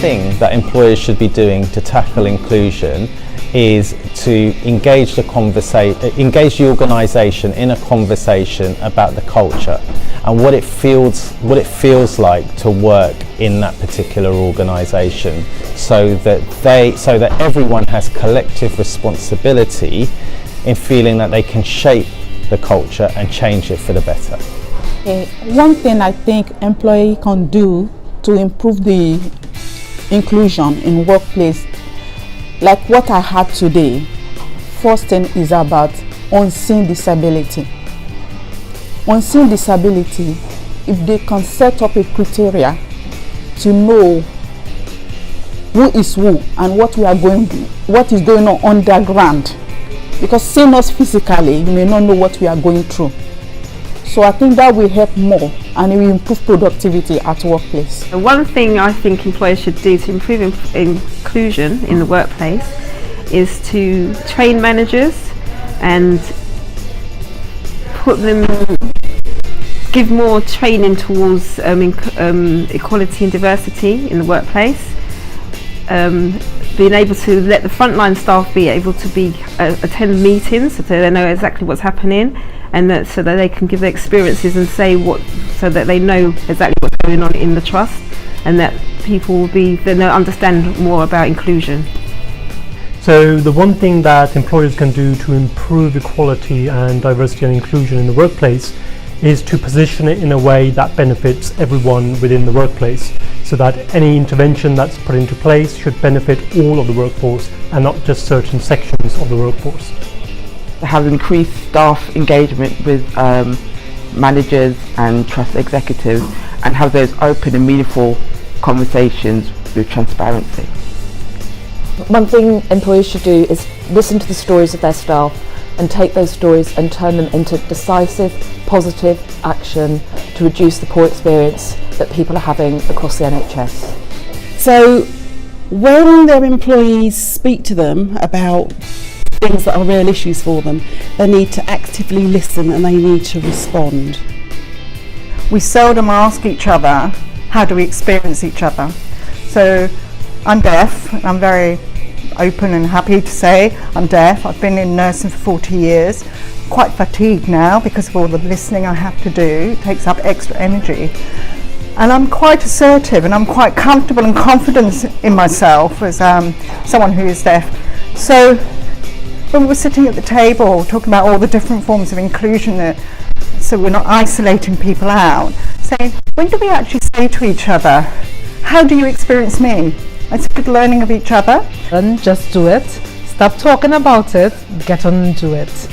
thing that employers should be doing to tackle inclusion is to engage the organisation in a conversation about the culture and what it feels like to work in that particular organisation, so that everyone has collective responsibility in feeling that they can shape the culture and change it for the better. One thing I think employee can do to improve the inclusion in workplace, like what I had today, first thing is about unseen disability. Unseen disability, if they can set up a criteria to know who is who and what is going on underground, because seeing us physically, you may not know what we are going through. So I think that will help more and it will improve productivity at workplace. One thing I think employers should do to improve inclusion in the workplace is to train managers and give more training towards equality and diversity in the workplace. Being able to let the frontline staff be able to attend meetings so they know exactly what's happening, and so that they can give their experiences and say so that they know exactly what's going on in the trust, and that people will understand more about inclusion. So the one thing that employers can do to improve equality and diversity and inclusion in the workplace is to position it in a way that benefits everyone within the workplace, so that any intervention that's put into place should benefit all of the workforce and not just certain sections of the workforce. To have increased staff engagement with managers and trust executives, and have those open and meaningful conversations with transparency. One thing employers should do is listen to the stories of their staff and take those stories and turn them into decisive, positive action to reduce the poor experience that people are having across the NHS. So when their employees speak to them about things that are real issues for them, they need to actively listen and they need to respond. We seldom ask each other, how do we experience each other? So I'm deaf, and I'm very open and happy to say I'm deaf. I've been in nursing for 40 years. Quite fatigued now because of all the listening I have to do. It takes up extra energy. And I'm quite assertive and I'm quite comfortable and confident in myself as someone who is deaf. So when we were sitting at the table talking about all the different forms of inclusion, so we're not isolating people out, saying, when do we actually say to each other, how do you experience me? It's a good learning of each other. And just do it. Stop talking about it. Get on and do it.